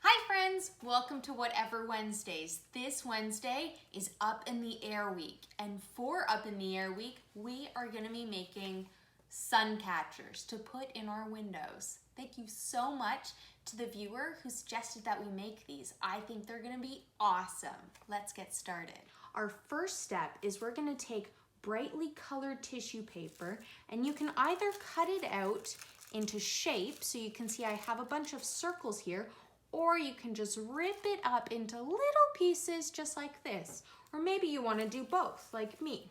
Hi friends, welcome to Whatever Wednesdays. This Wednesday is Up in the Air Week, and for Up in the Air Week, we are going to be making sun catchers to put in our windows. Thank you so much to the viewer who suggested that we make these. I think they're going to be awesome. Let's get started. Our first step is we're going to take brightly colored tissue paper, and you can either cut it out into shape, so you can see I have a bunch of circles here, or you can just rip it up into little pieces just like this. Or maybe you want to do both, like me.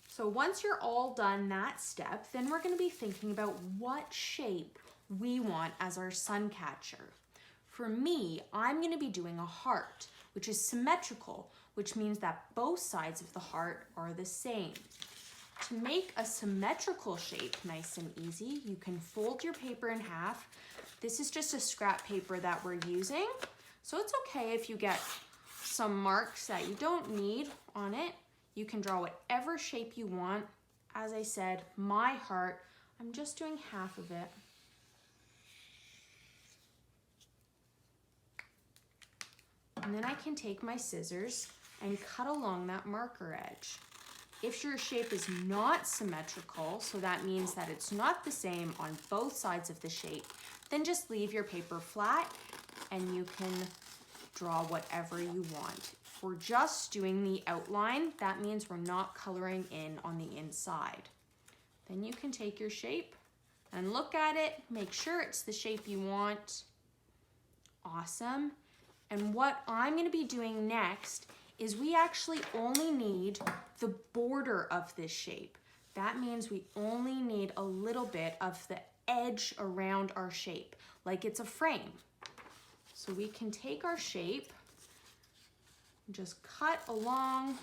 So once you're all done that step, then we're going to be thinking about what shape we want as our sun catcher. For me, I'm going to be doing a heart, which is symmetrical, which means that both sides of the heart are the same. To make a symmetrical shape nice and easy, you can fold your paper in half. This is just a scrap paper that we're using, so it's okay if you get some marks that you don't need on it. You can draw whatever shape you want. As I said, my heart, I'm just doing half of it. And then I can take my scissors and cut along that marker edge. If your shape is not symmetrical, so that means that it's not the same on both sides of the shape, then just leave your paper flat and you can draw whatever you want. If we're just doing the outline, that means we're not coloring in on the inside. Then you can take your shape and look at it, make sure it's the shape you want. Awesome. And what I'm going to be doing next is we actually only need the border of this shape. That means we only need a little bit of the edge around our shape, like it's a frame. So we can take our shape and just cut along.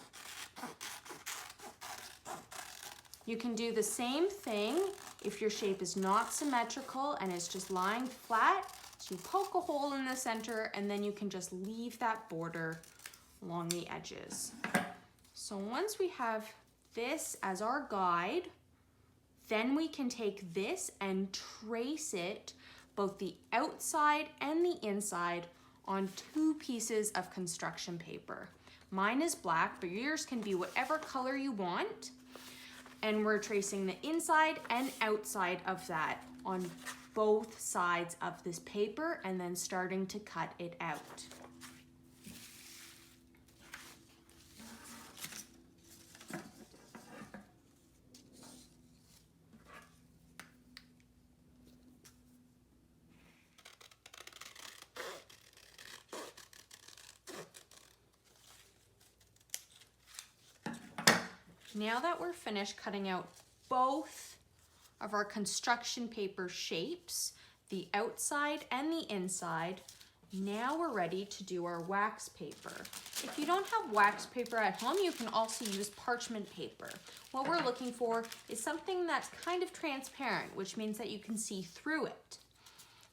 You can do the same thing if your shape is not symmetrical and it's just lying flat. So you poke a hole in the center and then you can just leave that border along the edges. So once we have this as our guide, then we can take this and trace it, both the outside and the inside, on 2 pieces of construction paper. Mine is black, but yours can be whatever color you want. And we're tracing the inside and outside of that on both sides of this paper and then starting to cut it out. Now that we're finished cutting out both of our construction paper shapes, the outside and the inside, now we're ready to do our wax paper. If you don't have wax paper at home, you can also use parchment paper. What we're looking for is something that's kind of transparent, which means that you can see through it.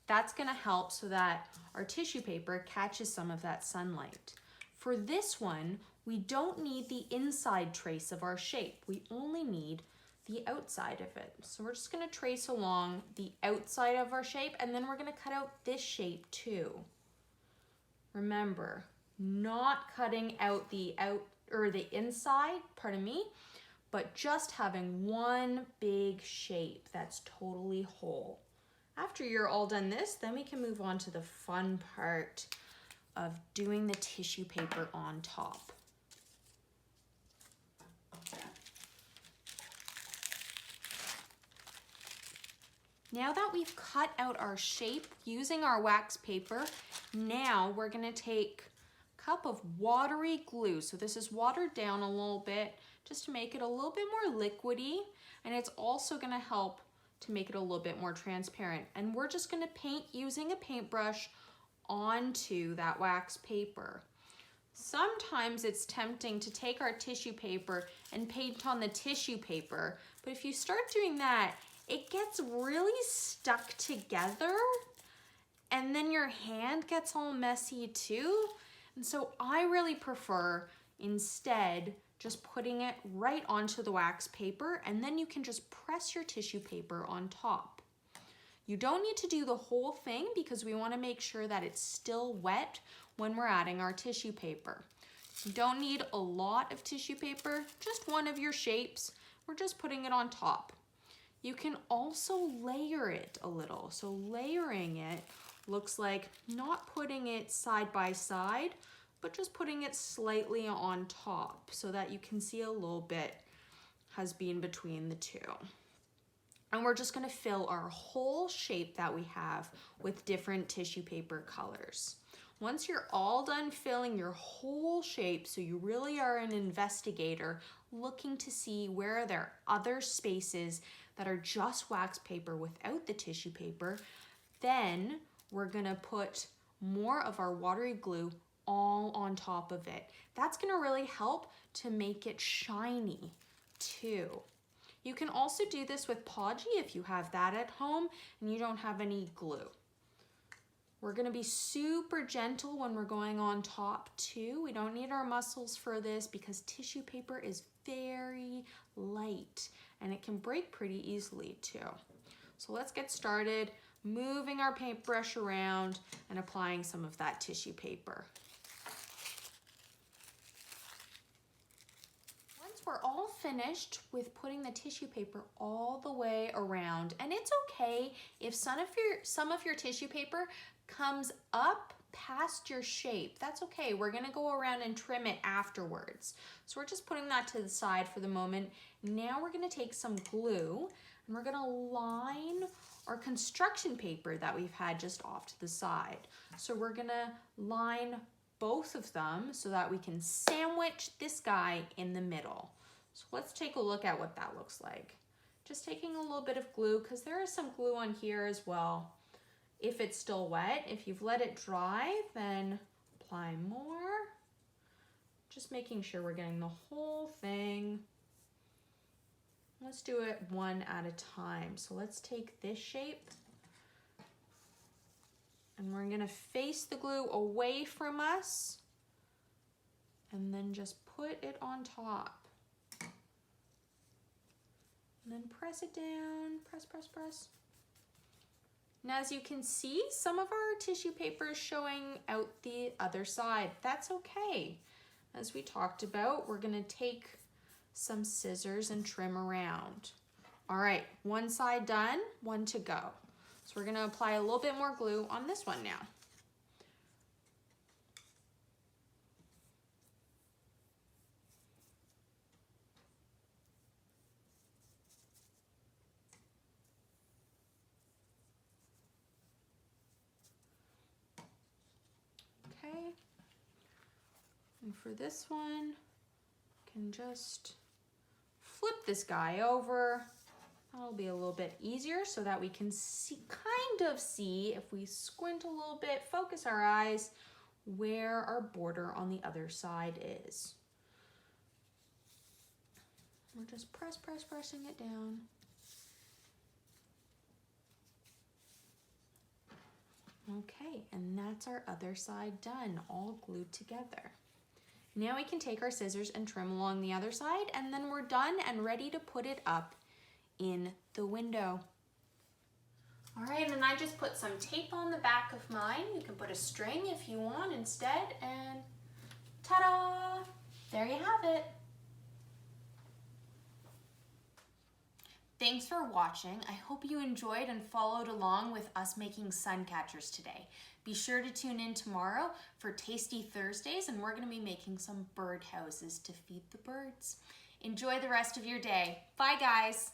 That's going to help so that our tissue paper catches some of that sunlight. For this one, we don't need the inside trace of our shape. We only need the outside of it. So we're just going to trace along the outside of our shape, and then we're going to cut out this shape too. Remember, not cutting out the inside, but just having one big shape that's totally whole. After you're all done this, then we can move on to the fun part of doing the tissue paper on top. Now that we've cut out our shape using our wax paper, now we're going to take a cup of watery glue. So this is watered down a little bit just to make it a little bit more liquidy, and it's also going to help to make it a little bit more transparent. And we're just going to paint using a paintbrush onto that wax paper. Sometimes it's tempting to take our tissue paper and paint on the tissue paper, but if you start doing that, it gets really stuck together and then your hand gets all messy too. And so I really prefer instead just putting it right onto the wax paper, and then you can just press your tissue paper on top. You don't need to do the whole thing because we want to make sure that it's still wet when we're adding our tissue paper. You don't need a lot of tissue paper, just one of your shapes. We're just putting it on top. You can also layer it a little. So layering it looks like not putting it side by side, but just putting it slightly on top so that you can see a little bit has been between the two. And we're just gonna fill our whole shape that we have with different tissue paper colors. Once you're all done filling your whole shape, so you really are an investigator looking to see where there are other spaces that are just wax paper without the tissue paper, then we're gonna put more of our watery glue all on top of it. That's gonna really help to make it shiny too. You can also do this with Podgy if you have that at home and you don't have any glue. We're gonna be super gentle when we're going on top too. We don't need our muscles for this because tissue paper is very light and it can break pretty easily too. So let's get started moving our paintbrush around and applying some of that tissue paper. Once we're all finished with putting the tissue paper all the way around, and it's okay if some of your tissue paper comes up past your shape. That's okay. We're gonna go around and trim it afterwards. So we're just putting that to the side for the moment. Now we're gonna take some glue and we're gonna line our construction paper that we've had just off to the side. So we're gonna line both of them so that we can sandwich this guy in the middle. So let's take a look at what that looks like. Just taking a little bit of glue because there is some glue on here as well. If it's still wet, if you've let it dry, then apply more. Just making sure we're getting the whole thing. Let's do it one at a time. So let's take this shape and we're gonna face the glue away from us and then just put it on top. And then press it down, press, press, press. Now, as you can see, some of our tissue paper is showing out the other side. That's okay. As we talked about, we're gonna take some scissors and trim around. All right, one side done, one to go. So we're gonna apply a little bit more glue on this one now. Okay, and for this one, can just flip this guy over. That'll be a little bit easier so that we can see, kind of see, if we squint a little bit, focus our eyes, where our border on the other side is. We're just pressing it down. Okay, and that's our other side done, all glued together. Now we can take our scissors and trim along the other side, and then we're done and ready to put it up in the window. All right, and I just put some tape on the back of mine. You can put a string if you want instead, and ta-da! There you have it. Thanks for watching. I hope you enjoyed and followed along with us making sun catchers today. Be sure to tune in tomorrow for Tasty Thursdays, and we're gonna be making some bird houses to feed the birds. Enjoy the rest of your day. Bye, guys.